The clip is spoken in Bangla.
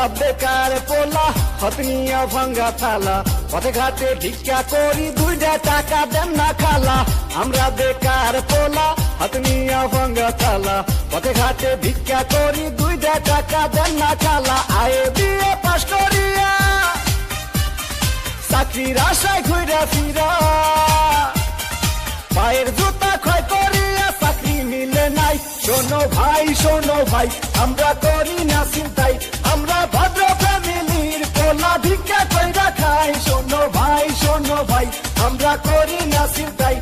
আমরা বেকার পোলা হতনিয়া ভাঙ্গা থালা পথে ঘাটে ভিক্ষা করি 2টা টাকা দেন না খালা আমরা বেকার পোলা হতনিয়া ভাঙ্গা থালা পথে ঘাটে ভিক্ষা করি 2টা টাকা দেন না খালা আয়ে বিয়ে পাশ করিয়া চাকরির আশায় ঘুরে ফিরা পায়ের জুতা ক্ষয় করিয়া চাকরি মিলে নাই শোনো ভাই আমরা করি না চিন্তাই আমরা ভদ্র ফ্যামিলির পোলা ভিক্ষা কইরা খাই শোনো ভাই আমরা করি না চিন্তাই